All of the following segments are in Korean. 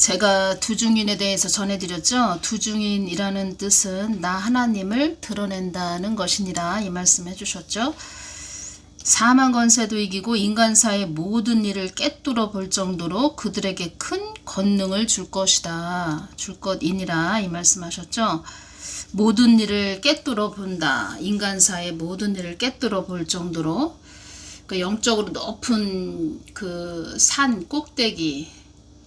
제가 두중인에 대해서 전해드렸죠. 두중인이라는 뜻은 나 하나님을 드러낸다는 것이니라 이 말씀 해주셨죠. 사망 권세도 이기고 인간사의 모든 일을 꿰뚫어 볼 정도로 그들에게 큰 권능을 줄 것이다. 줄 것이니라 이 말씀하셨죠. 모든 일을 꿰뚫어 본다. 인간사의 모든 일을 꿰뚫어 볼 정도로 그 영적으로 높은 그 산 꼭대기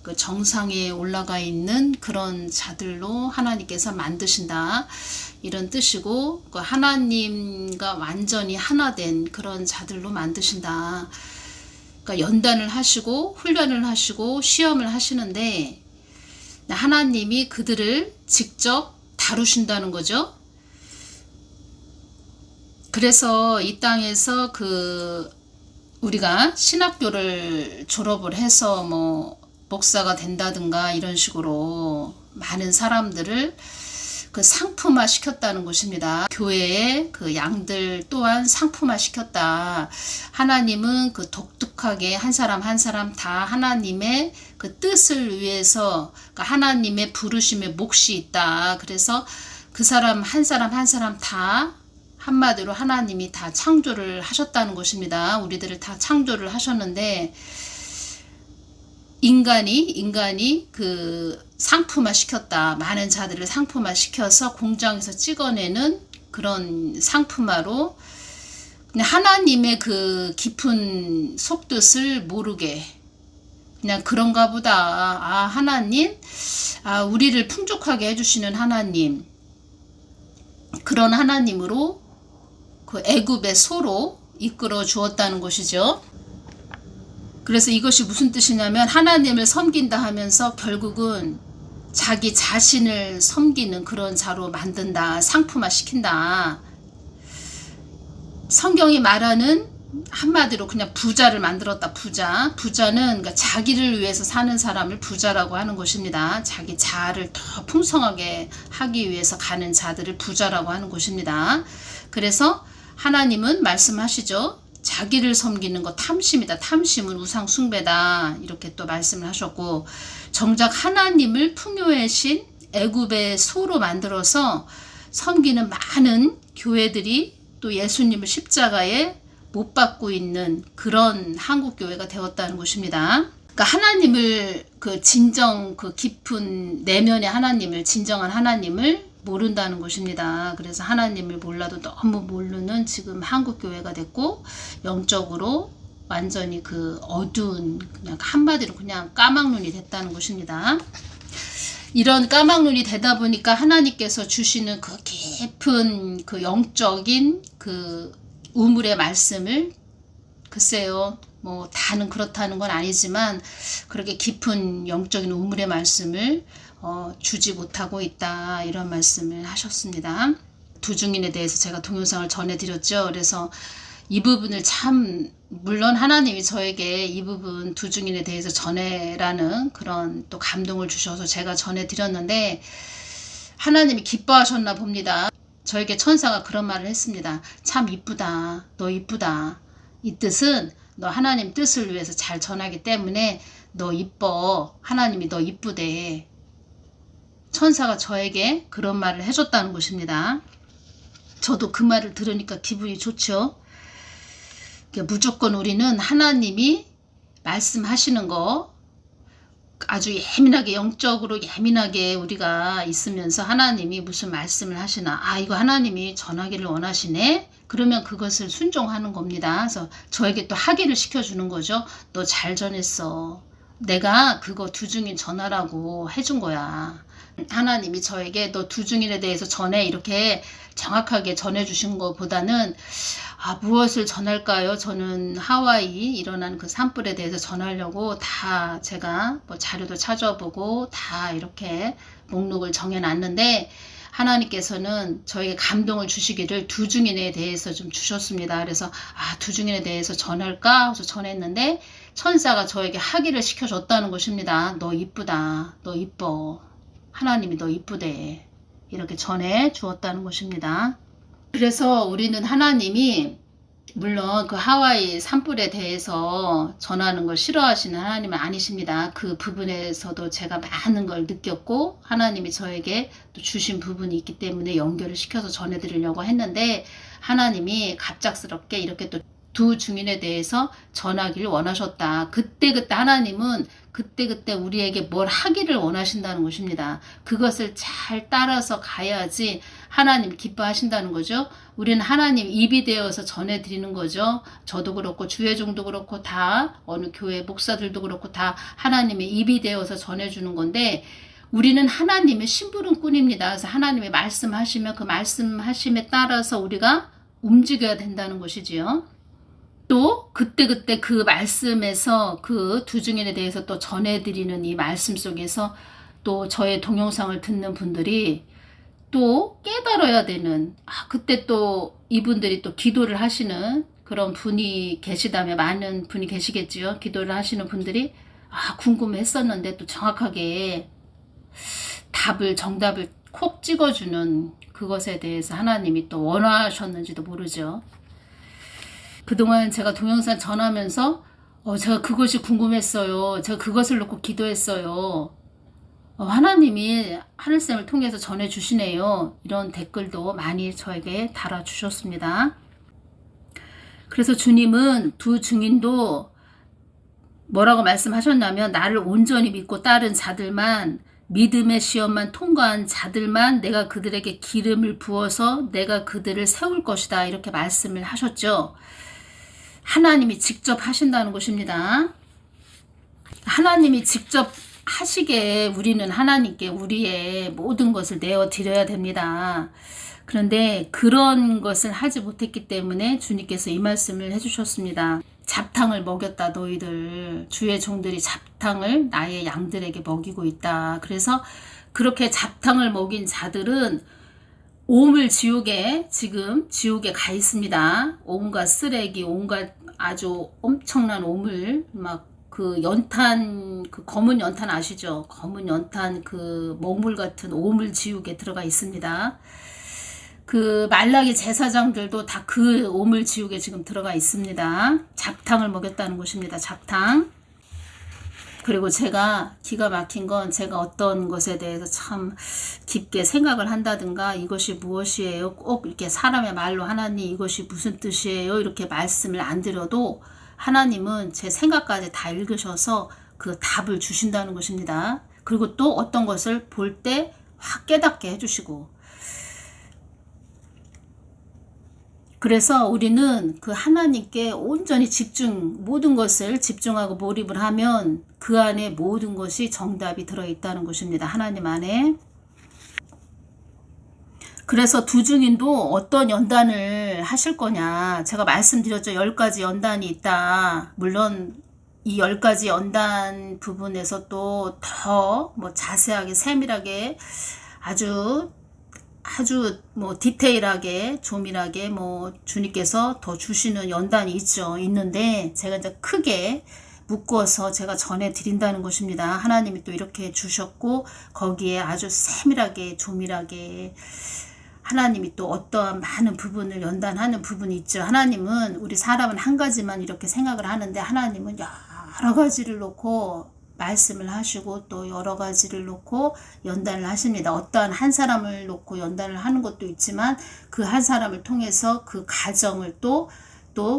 그 정상에 올라가 있는 그런 자들로 하나님께서 만드신다. 이런 뜻이고 그 하나님과 완전히 하나 된 그런 자들로 만드신다. 그러니까 연단을 하시고 훈련을 하시고 시험을 하시는데 하나님이 그들을 직접 다루신다는 거죠. 그래서 이 땅에서 그 우리가 신학교를 졸업을 해서 뭐 목사가 된다든가 이런 식으로 많은 사람들을 그 상품화 시켰다는 것입니다. 교회의 그 양들 또한 상품화 시켰다. 하나님은 그 독특하게 한 사람 한 사람 다 하나님의 그 뜻을 위해서 그러니까 하나님의 부르심에 몫이 있다. 그래서 그 사람 한 사람 다 한마디로 하나님이 다 창조를 하셨다는 것입니다. 우리들을 다 창조를 하셨는데 인간이 그 상품화 시켰다. 많은 자들을 상품화 시켜서 공장에서 찍어내는 그런 상품화로 그냥 하나님의 그 깊은 속뜻을 모르게 그냥 그런가 보다. 아, 하나님, 우리를 풍족하게 해주시는 하나님, 그런 하나님으로 그 애굽의 소로 이끌어 주었다는 것이죠. 그래서 이것이 무슨 뜻이냐면 하나님을 섬긴다 하면서 결국은 자기 자신을 섬기는 그런 자로 만든다. 상품화 시킨다. 성경이 말하는 한마디로 그냥 부자를 만들었다. 부자는 그러니까 자기를 위해서 사는 사람을 부자라고 하는 것입니다. 자기 자아를 더 풍성하게 하기 위해서 가는 자들을 부자라고 하는 것입니다. 그래서 하나님은 말씀하시죠. 자기를 섬기는 것 탐심이다. 탐심은 우상 숭배다. 이렇게 또 말씀을 하셨고 정작 하나님을 풍요의 신 애굽의 소로 만들어서 섬기는 많은 교회들이 또 예수님을 십자가에 못 박고 있는 그런 한국교회가 되었다는 것입니다. 그러니까 하나님을 그 진정 그 깊은 내면의 하나님을 진정한 하나님을 모른다는 것입니다. 그래서 하나님을 몰라도 너무 모르는 지금 한국교회가 됐고 영적으로 완전히 그 어두운 그냥 한마디로 그냥 까막눈이 됐다는 것입니다. 이런 까막눈이 되다 보니까 하나님께서 주시는 그 깊은 그 영적인 그 우물의 말씀을 글쎄요 뭐 다는 그렇다는 건 아니지만 그렇게 깊은 영적인 우물의 말씀을 주지 못하고 있다. 이런 말씀을 하셨습니다. 두중인에 대해서 제가 동영상을 전해드렸죠. 그래서 이 부분을 참 물론 하나님이 저에게 이 부분 두중인에 대해서 전해라는 그런 또 감동을 주셔서 제가 전해드렸는데 하나님이 기뻐하셨나 봅니다. 저에게 천사가 그런 말을 했습니다. 참 이쁘다. 너 이쁘다. 이 뜻은 너 하나님 뜻을 위해서 잘 전하기 때문에 너 이뻐. 하나님이 너 이쁘대. 천사가 저에게 그런 말을 해줬다는 것입니다. 저도 그 말을 들으니까 기분이 좋죠. 무조건 우리는 하나님이 말씀하시는 거 아주 예민하게 영적으로 예민하게 우리가 있으면서 하나님이 무슨 말씀을 하시나 이거 하나님이 전하기를 원하시네. 그러면 그것을 순종하는 겁니다. 그래서 저에게 또 학위를 시켜주는 거죠. 너 잘 전했어. 내가 그거 두중인 전하라고 해준 거야. 하나님이 저에게 너 두중인에 대해서 전해 이렇게 정확하게 전해주신 것보다는 무엇을 전할까요? 저는 하와이 일어난 그 산불에 대해서 전하려고 다 제가 뭐 자료도 찾아보고 다 이렇게 목록을 정해놨는데 하나님께서는 저에게 감동을 주시기를 두중인에 대해서 좀 주셨습니다. 그래서 두중인에 대해서 전할까? 그래서 전했는데 천사가 저에게 학위를 시켜줬다는 것입니다. 너 이쁘다. 너 이뻐. 하나님이 너 이쁘대. 이렇게 전해 주었다는 것입니다. 그래서 우리는 하나님이 물론 그 하와이 산불에 대해서 전하는 걸 싫어하시는 하나님은 아니십니다. 그 부분에서도 제가 많은 걸 느꼈고 하나님이 저에게 또 주신 부분이 있기 때문에 연결을 시켜서 전해드리려고 했는데 하나님이 갑작스럽게 이렇게 또 두 증인에 대해서 전하기를 원하셨다. 그때 하나님은 그때 우리에게 뭘 하기를 원하신다는 것입니다. 그것을 잘 따라서 가야지 하나님 기뻐하신다는 거죠. 우리는 하나님 입이 되어서 전해드리는 거죠. 저도 그렇고 주회종도 그렇고 다 어느 교회 목사들도 그렇고 다 하나님의 입이 되어서 전해주는 건데 우리는 하나님의 심부름꾼입니다. 그래서 하나님의 말씀하시면 그 말씀하심에 따라서 우리가 움직여야 된다는 것이지요. 또 그때 그 말씀에서 그 두 증인에 대해서 또 전해드리는 이 말씀 속에서 또 저의 동영상을 듣는 분들이 또 깨달아야 되는 그때 또 이분들이 또 기도를 하시는 그런 분이 계시다면 많은 분이 계시겠지요. 기도를 하시는 분들이 궁금했었는데 또 정확하게 정답을 콕 찍어주는 그것에 대해서 하나님이 또 원하셨는지도 모르죠. 그동안 제가 동영상 전하면서 제가 그것이 궁금했어요. 제가 그것을 놓고 기도했어요. 하나님이 하늘쌤을 통해서 전해주시네요. 이런 댓글도 많이 저에게 달아주셨습니다. 그래서 주님은 두 증인도 뭐라고 말씀하셨냐면 나를 온전히 믿고 따른 자들만 믿음의 시험만 통과한 자들만 내가 그들에게 기름을 부어서 내가 그들을 세울 것이다. 이렇게 말씀을 하셨죠. 하나님이 직접 하신다는 것입니다. 하나님이 직접 하시게 우리는 하나님께 우리의 모든 것을 내어드려야 됩니다. 그런데 그런 것을 하지 못했기 때문에 주님께서 이 말씀을 해주셨습니다. 잡탕을 먹였다 너희들. 주의 종들이 잡탕을 나의 양들에게 먹이고 있다. 그래서 그렇게 잡탕을 먹인 자들은 오물 지옥에 지금 지옥에 가 있습니다. 온갖 쓰레기, 온갖 아주 엄청난 오물, 막 그 연탄, 그 검은 연탄 아시죠? 검은 연탄 그 먹물 같은 오물 지옥에 들어가 있습니다. 그 말라기 제사장들도 다 그 오물 지옥에 지금 들어가 있습니다. 잡탕을 먹였다는 것입니다. 잡탕. 그리고 제가 기가 막힌 건 제가 어떤 것에 대해서 참 깊게 생각을 한다든가 이것이 무엇이에요? 꼭 이렇게 사람의 말로 하나님 이것이 무슨 뜻이에요? 이렇게 말씀을 안 드려도 하나님은 제 생각까지 다 읽으셔서 그 답을 주신다는 것입니다. 그리고 또 어떤 것을 볼 때 확 깨닫게 해주시고 그래서 우리는 그 하나님께 온전히 모든 것을 집중하고 몰입을 하면 그 안에 모든 것이 정답이 들어있다는 것입니다. 하나님 안에. 그래서 두 증인도 어떤 연단을 하실 거냐. 제가 말씀드렸죠. 10가지 연단이 있다. 물론 이 10가지 연단 부분에서 또 더 자세하게 세밀하게 아주 디테일하게 조밀하게 주님께서 더 주시는 연단이 있는데 제가 이제 크게 묶어서 제가 전해 드린다는 것입니다. 하나님이 또 이렇게 주셨고 거기에 아주 세밀하게 조밀하게 하나님이 또 어떠한 많은 부분을 연단하는 부분이 있죠. 하나님은 우리 사람은 한 가지만 이렇게 생각을 하는데 하나님은 여러 가지를 놓고 말씀을 하시고 또 여러 가지를 놓고 연단을 하십니다. 어떠한 한 사람을 놓고 연단을 하는 것도 있지만 그 한 사람을 통해서 그 가정을 또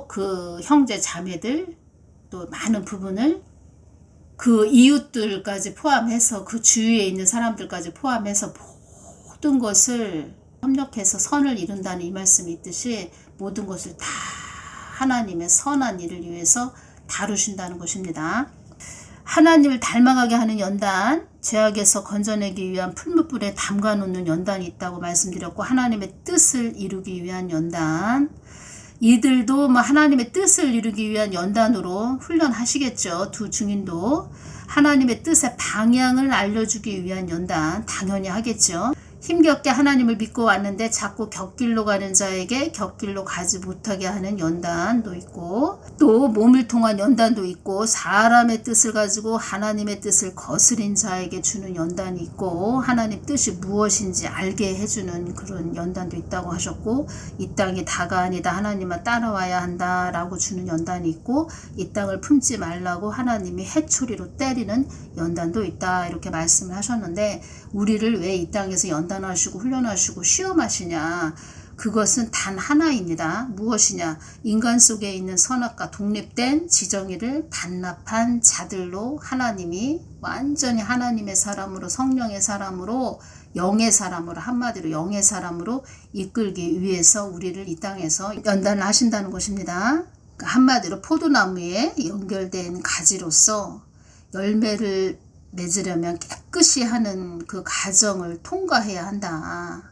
그 형제 자매들 또 많은 부분을 그 이웃들까지 포함해서 그 주위에 있는 사람들까지 포함해서 모든 것을 협력해서 선을 이룬다는 이 말씀이 있듯이 모든 것을 다 하나님의 선한 일을 위해서 다루신다는 것입니다. 하나님을 닮아가게 하는 연단, 죄악에서 건져내기 위한 풀무불에 담가놓는 연단이 있다고 말씀드렸고 하나님의 뜻을 이루기 위한 연단, 이들도 하나님의 뜻을 이루기 위한 연단으로 훈련하시겠죠. 두 증인도 하나님의 뜻의 방향을 알려주기 위한 연단 당연히 하겠죠. 힘겹게 하나님을 믿고 왔는데 자꾸 곁길로 가는 자에게 곁길로 가지 못하게 하는 연단도 있고, 또 몸을 통한 연단도 있고, 사람의 뜻을 가지고 하나님의 뜻을 거스린 자에게 주는 연단이 있고, 하나님 뜻이 무엇인지 알게 해주는 그런 연단도 있다고 하셨고, 이 땅이 다가 아니다 하나님만 따라와야 한다 라고 주는 연단이 있고, 이 땅을 품지 말라고 하나님이 해초리로 때리는 연단도 있다 이렇게 말씀을 하셨는데, 우리를 왜 이 땅에서 연단하시고 훈련하시고 시험하시냐, 그것은 단 하나입니다. 무엇이냐, 인간 속에 있는 선악과 독립된 지정의를 반납한 자들로 하나님이 완전히 하나님의 사람으로, 성령의 사람으로, 영의 사람으로, 한마디로 영의 사람으로 이끌기 위해서 우리를 이 땅에서 연단을 하신다는 것입니다. 한마디로 포도나무에 연결된 가지로서 열매를 맺으려면 깨끗이 하는 그 과정을 통과해야 한다.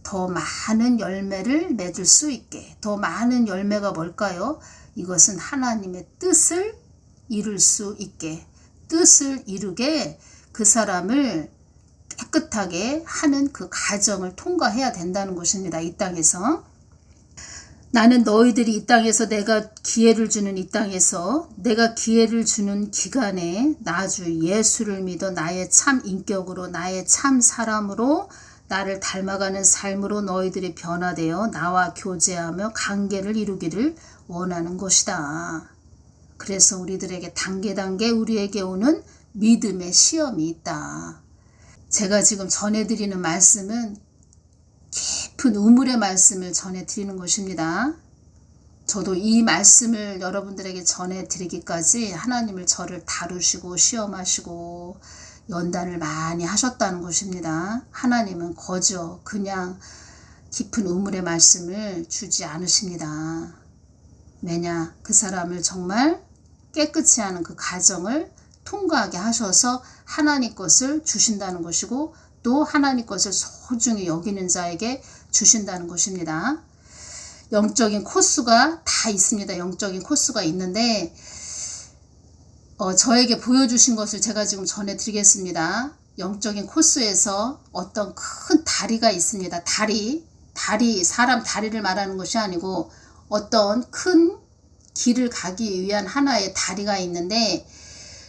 더 많은 열매를 맺을 수 있게. 더 많은 열매가 뭘까요? 이것은 하나님의 뜻을 이룰 수 있게, 뜻을 이루게 그 사람을 깨끗하게 하는 그 과정을 통과해야 된다는 것입니다. 이 땅에서. 나는 너희들이 이 땅에서 내가 기회를 주는 이 땅에서 내가 기회를 주는 기간에 나 주 예수를 믿어 나의 참 인격으로, 나의 참 사람으로, 나를 닮아가는 삶으로 너희들이 변화되어 나와 교제하며 관계를 이루기를 원하는 것이다. 그래서 우리들에게 단계 우리에게 오는 믿음의 시험이 있다. 제가 지금 전해드리는 말씀은 깊은 우물의 말씀을 전해드리는 것입니다. 저도 이 말씀을 여러분들에게 전해드리기까지 하나님을 저를 다루시고 시험하시고 연단을 많이 하셨다는 것입니다. 하나님은 거저 그냥 깊은 우물의 말씀을 주지 않으십니다. 왜냐, 그 사람을 정말 깨끗이 하는 그 과정을 통과하게 하셔서 하나님 것을 주신다는 것이고, 또 하나님 것을 소중히 여기는 자에게 주신다는 것입니다. 영적인 코스가 다 있습니다. 영적인 코스가 있는데 저에게 보여주신 것을 제가 지금 전해드리겠습니다. 영적인 코스에서 어떤 큰 다리가 있습니다. 다리, 사람 다리를 말하는 것이 아니고 어떤 큰 길을 가기 위한 하나의 다리가 있는데,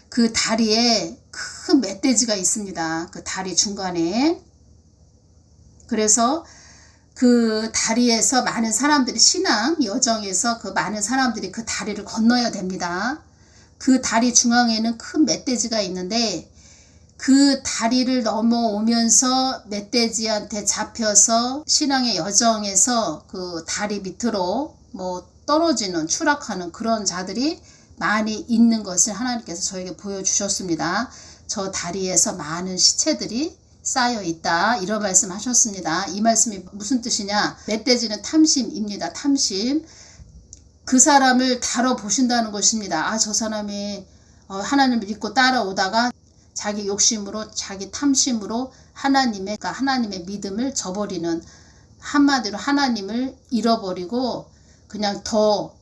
그 다리에 큰 멧돼지가 있습니다. 그 다리 중간에. 그래서 그 다리에서 많은 사람들이, 신앙 여정에서 그 많은 사람들이 그 다리를 건너야 됩니다. 그 다리 중앙에는 큰 멧돼지가 있는데, 그 다리를 넘어오면서 멧돼지한테 잡혀서 신앙의 여정에서 그 다리 밑으로 떨어지는, 추락하는 그런 자들이 많이 있는 것을 하나님께서 저에게 보여주셨습니다. 저 다리에서 많은 시체들이 쌓여 있다, 이런 말씀 하셨습니다. 이 말씀이 무슨 뜻이냐, 멧돼지는 탐심입니다. 탐심. 그 사람을 다뤄보신다는 것입니다. 저 사람이 하나님을 믿고 따라오다가 자기 욕심으로, 자기 탐심으로 하나님의 믿음을 저버리는, 한마디로 하나님을 잃어버리고 그냥 더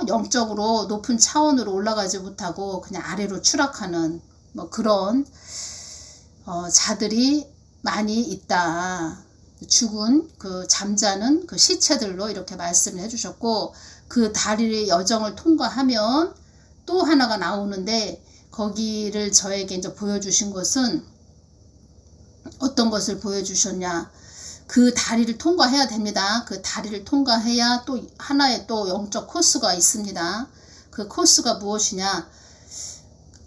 영적으로 높은 차원으로 올라가지 못하고 그냥 아래로 추락하는 그런 자들이 많이 있다. 죽은 그 잠자는 그 시체들로 이렇게 말씀을 해주셨고, 그 다리의 여정을 통과하면 또 하나가 나오는데, 거기를 저에게 이제 보여주신 것은 어떤 것을 보여주셨냐, 그 다리를 통과해야 됩니다. 그 다리를 통과해야 또 하나의 또 영적 코스가 있습니다. 그 코스가 무엇이냐,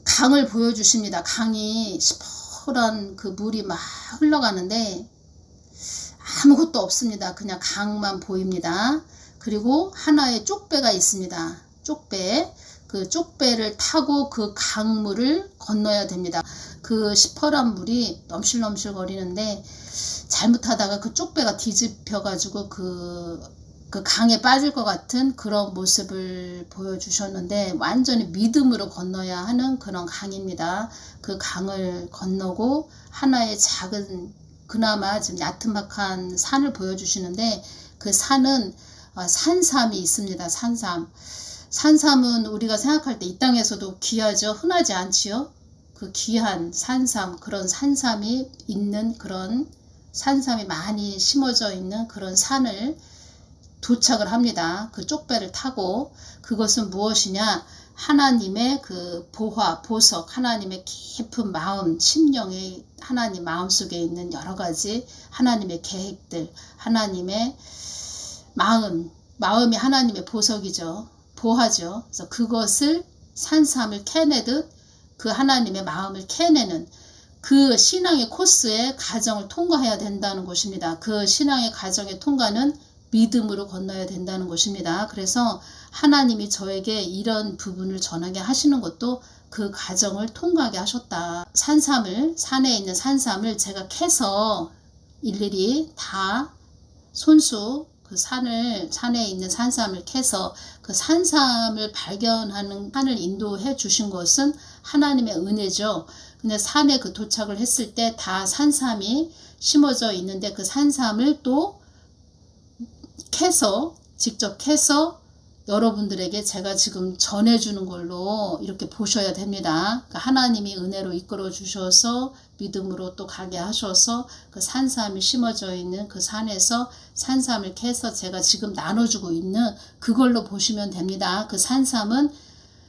강을 보여주십니다. 강이 시퍼런 그 물이 막 흘러가는데 아무것도 없습니다. 그냥 강만 보입니다. 그리고 하나의 쪽배가 있습니다. 쪽배. 그 쪽배를 타고 그 강물을 건너야 됩니다. 그 시퍼런 물이 넘실넘실 거리는데 잘못하다가 그 쪽배가 뒤집혀 가지고 그 강에 빠질 것 같은 그런 모습을 보여주셨는데, 완전히 믿음으로 건너야 하는 그런 강입니다. 그 강을 건너고 하나의 작은, 그나마 좀 야트막한 산을 보여주시는데, 그 산은 산삼이 있습니다. 산삼은 우리가 생각할 때 이 땅에서도 귀하죠. 흔하지 않지요. 그 귀한 산삼, 그런 산삼이 있는 그런 산삼이 많이 심어져 있는 그런 산을 도착을 합니다. 그 쪽배를 타고. 그것은 무엇이냐? 하나님의 그 보화, 보석, 하나님의 깊은 마음, 심령의 하나님 마음속에 있는 여러 가지 하나님의 계획들, 하나님의 마음이 하나님의 보석이죠. 보화죠. 그래서 그것을 산삼을 캐내듯 그 하나님의 마음을 캐내는 그 신앙의 코스의 과정을 통과해야 된다는 것입니다. 그 신앙의 과정의 통과는 믿음으로 건너야 된다는 것입니다. 그래서 하나님이 저에게 이런 부분을 전하게 하시는 것도 그 과정을 통과하게 하셨다. 산에 있는 산삼을 제가 캐서 일일이 다 손수 그 산에 있는 산삼을 캐서 그 산삼을 발견하는 산을 인도해 주신 것은 하나님의 은혜죠. 근데 산에 그 도착을 했을 때 다 산삼이 심어져 있는데 그 산삼을 또 직접 캐서 여러분들에게 제가 지금 전해주는 걸로 이렇게 보셔야 됩니다. 그러니까 하나님이 은혜로 이끌어 주셔서 믿음으로 또 가게 하셔서 그 산삼이 심어져 있는 그 산에서 산삼을 캐서 제가 지금 나눠주고 있는 그걸로 보시면 됩니다. 그 산삼은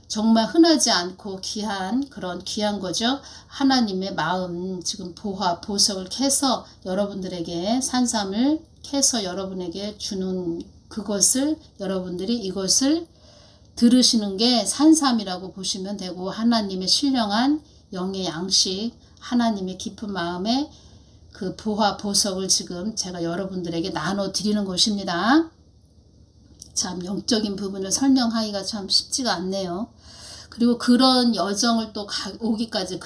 정말 흔하지 않고 귀한 거죠. 하나님의 마음, 지금 보석을 캐서 여러분들에게 산삼을 캐서 여러분에게 주는 그것을 여러분들이 이것을 들으시는 게 산삼이라고 보시면 되고, 하나님의 신령한 영의 양식, 하나님의 깊은 마음의 그 보석을 지금 제가 여러분들에게 나눠 드리는 것입니다. 참 영적인 부분을 설명하기가 참 쉽지가 않네요. 그리고 그런 여정을 또 오기까지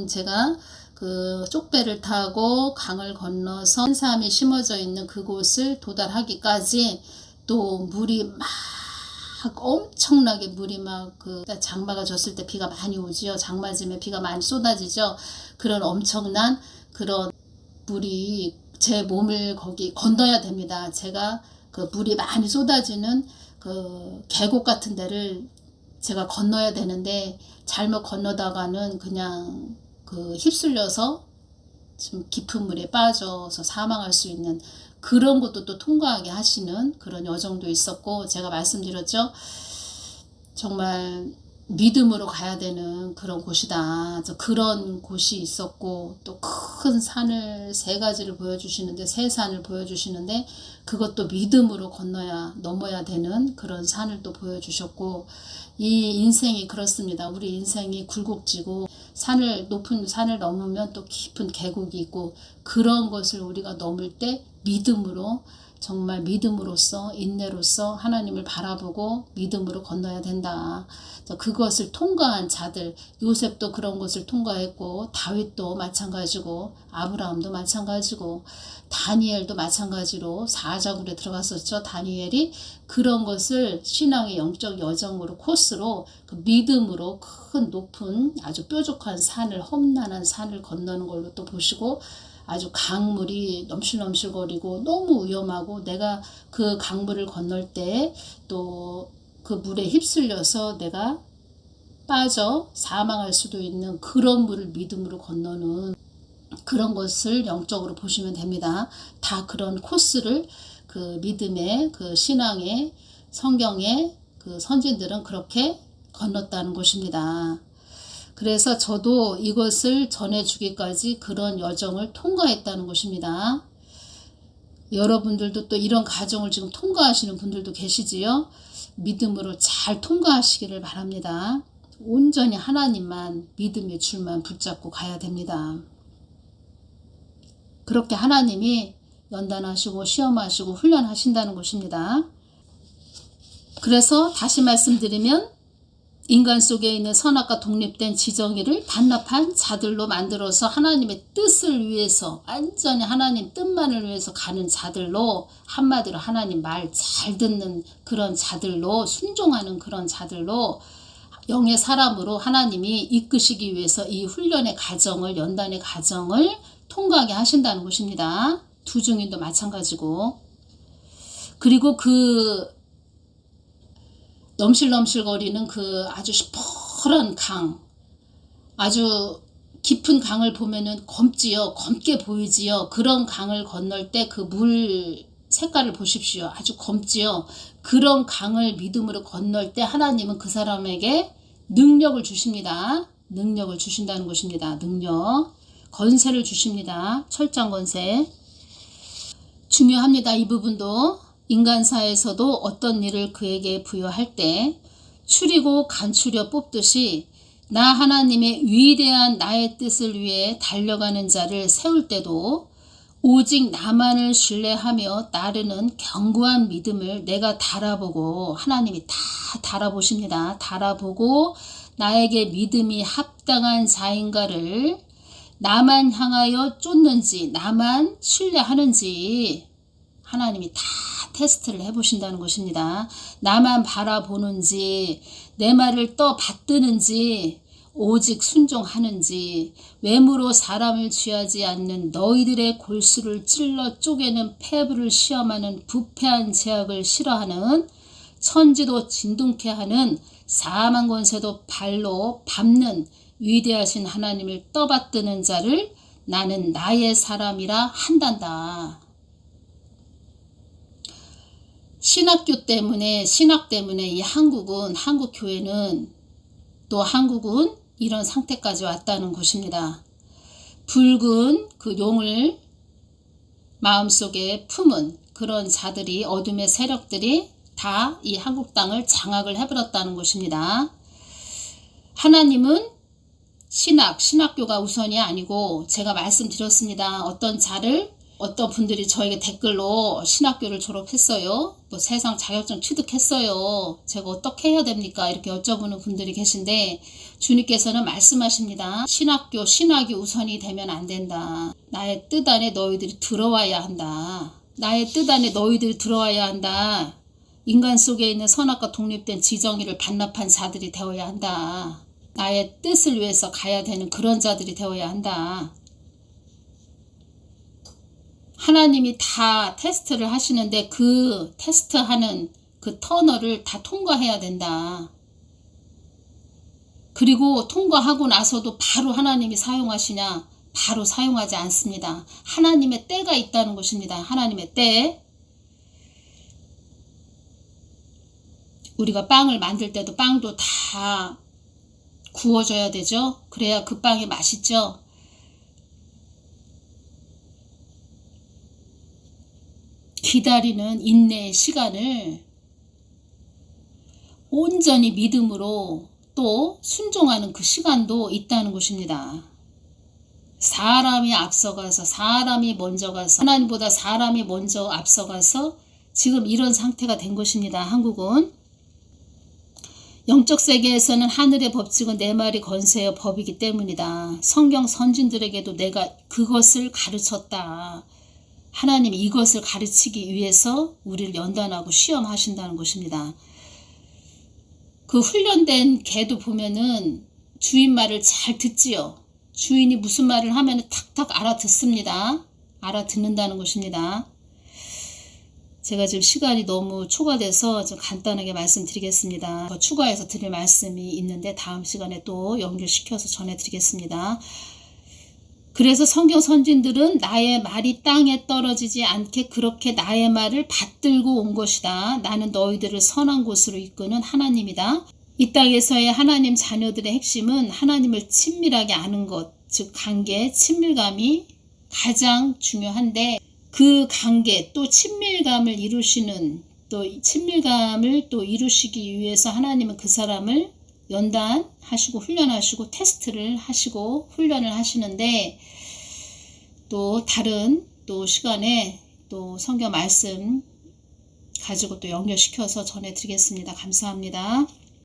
제가 그 쪽배를 타고 강을 건너서 산삼이 심어져 있는 그곳을 도달하기까지 또 물이 막 엄청나게 물이 막 장마가 졌을 때 비가 많이 오지요. 장마쯤에 비가 많이 쏟아지죠. 그런 엄청난 그런 물이 제 몸을 거기 건너야 됩니다. 제가 그 물이 많이 쏟아지는 그 계곡 같은 데를 제가 건너야 되는데 잘못 건너다가는 그냥 휩쓸려서 좀 깊은 물에 빠져서 사망할 수 있는 그런 것도 또 통과하게 하시는 그런 여정도 있었고, 제가 말씀드렸죠. 정말 믿음으로 가야 되는 그런 곳이다. 그런 곳이 있었고, 또 큰 산을 3가지를 보여주시는데, 3산을 보여주시는데, 그것도 믿음으로 넘어야 되는 그런 산을 또 보여주셨고, 이 인생이 그렇습니다. 우리 인생이 굴곡지고 높은 산을 넘으면 또 깊은 계곡이 있고, 그런 것을 우리가 넘을 때 믿음으로, 정말 믿음으로써 인내로써 하나님을 바라보고 믿음으로 건너야 된다. 그것을 통과한 자들, 요셉도 그런 것을 통과했고, 다윗도 마찬가지고, 아브라함도 마찬가지고, 다니엘도 마찬가지로 사자굴에 들어갔었죠. 다니엘이 그런 것을 신앙의 영적 여정으로 코스로 그 믿음으로 큰 높은 아주 뾰족한 산을, 험난한 산을 건너는 걸로 또 보시고, 아주 강물이 넘실넘실거리고 너무 위험하고, 내가 그 강물을 건널 때 또 그 물에 휩쓸려서 내가 빠져 사망할 수도 있는 그런 물을 믿음으로 건너는 그런 것을 영적으로 보시면 됩니다. 다 그런 코스를 그 믿음의 그 신앙의 성경의 그 선진들은 그렇게 건넜다는 것입니다. 그래서 저도 이것을 전해주기까지 그런 여정을 통과했다는 것입니다. 여러분들도 또 이런 과정을 지금 통과하시는 분들도 계시지요. 믿음으로 잘 통과하시기를 바랍니다. 온전히 하나님만, 믿음의 줄만 붙잡고 가야 됩니다. 그렇게 하나님이 연단하시고 시험하시고 훈련하신다는 것입니다. 그래서 다시 말씀드리면, 인간 속에 있는 선악과 독립된 지정의를 반납한 자들로 만들어서 하나님의 뜻을 위해서, 완전히 하나님 뜻만을 위해서 가는 자들로, 한마디로 하나님 말 잘 듣는 그런 자들로, 순종하는 그런 자들로, 영의 사람으로 하나님이 이끄시기 위해서 이 훈련의 과정을, 연단의 과정을 통과하게 하신다는 것입니다. 두 증인도 마찬가지고. 그리고 그 넘실넘실거리는 그 아주 시퍼런 강, 아주 깊은 강을 보면은 검지요. 검게 보이지요. 그런 강을 건널 때 그 물 색깔을 보십시오. 아주 검지요. 그런 강을 믿음으로 건널 때 하나님은 그 사람에게 능력을 주십니다. 능력을 주신다는 것입니다. 능력. 건세를 주십니다. 철장 건세. 중요합니다. 이 부분도. 인간사에서도 어떤 일을 그에게 부여할 때 추리고 간추려 뽑듯이 나 하나님의 위대한 나의 뜻을 위해 달려가는 자를 세울 때도 오직 나만을 신뢰하며 따르는 견고한 믿음을 내가 달아보고, 하나님이 다 달아보십니다. 달아보고 나에게 믿음이 합당한 자인가를 나만 향하여 쫓는지 나만 신뢰하는지 하나님이 다 테스트를 해보신다는 것입니다. 나만 바라보는지 내 말을 받드는지 오직 순종하는지 외모로 사람을 취하지 않는 너희들의 골수를 찔러 쪼개는 폐부를 시험하는 부패한 제약을 싫어하는 천지도 진동케 하는 사망 권세도 발로 밟는 위대하신 하나님을 떠받드는 자를 나는 나의 사람이라 한단다. 신학 때문에 이 한국 교회는 또 한국은 이런 상태까지 왔다는 것입니다. 붉은 그 용을 마음속에 품은 그런 자들이, 어둠의 세력들이 다 이 한국 땅을 장악을 해버렸다는 것입니다. 하나님은 신학교가 우선이 아니고, 제가 말씀드렸습니다. 어떤 분들이 저에게 댓글로 신학교를 졸업했어요. 또 세상 자격증 취득했어요. 제가 어떻게 해야 됩니까? 이렇게 여쭤보는 분들이 계신데, 주님께서는 말씀하십니다. 신학이 우선이 되면 안 된다. 나의 뜻 안에 너희들이 들어와야 한다. 나의 뜻 안에 너희들이 들어와야 한다. 인간 속에 있는 선악과 독립된 지정의를 반납한 자들이 되어야 한다. 나의 뜻을 위해서 가야 되는 그런 자들이 되어야 한다. 하나님이 다 테스트를 하시는데 그 테스트하는 그 터널을 다 통과해야 된다. 그리고 통과하고 나서도 바로 하나님이 사용하시냐? 바로 사용하지 않습니다. 하나님의 때가 있다는 것입니다. 하나님의 때. 우리가 빵을 만들 때도 빵도 다 구워줘야 되죠. 그래야 그 빵이 맛있죠. 기다리는 인내의 시간을 온전히 믿음으로 또 순종하는 그 시간도 있다는 것입니다. 사람이 앞서가서, 사람이 먼저 가서, 하나님보다 사람이 먼저 앞서가서 지금 이런 상태가 된 것입니다. 한국은. 영적 세계에서는 하늘의 법칙은 내 말이 건세의 법이기 때문이다. 성경 선진들에게도 내가 그것을 가르쳤다. 하나님이 이것을 가르치기 위해서 우리를 연단하고 시험하신다는 것입니다. 그 훈련된 개도 보면은 주인 말을 잘 듣지요. 주인이 무슨 말을 하면 탁탁 알아듣습니다. 알아듣는다는 것입니다. 제가 지금 시간이 너무 초과돼서 좀 간단하게 말씀드리겠습니다. 더 추가해서 드릴 말씀이 있는데 다음 시간에 또 연결시켜서 전해드리겠습니다. 그래서 성경 선진들은 나의 말이 땅에 떨어지지 않게 그렇게 나의 말을 받들고 온 것이다. 나는 너희들을 선한 곳으로 이끄는 하나님이다. 이 땅에서의 하나님 자녀들의 핵심은 하나님을 친밀하게 아는 것, 즉 관계, 친밀감이 가장 중요한데, 그 관계 또 친밀감을 이루시는, 또 친밀감을 또 이루시기 위해서 하나님은 그 사람을 연단하시고 훈련하시고 테스트를 하시고 훈련을 하시는데, 또 다른 또 시간에 또 성경 말씀 가지고 또 연결시켜서 전해드리겠습니다. 감사합니다.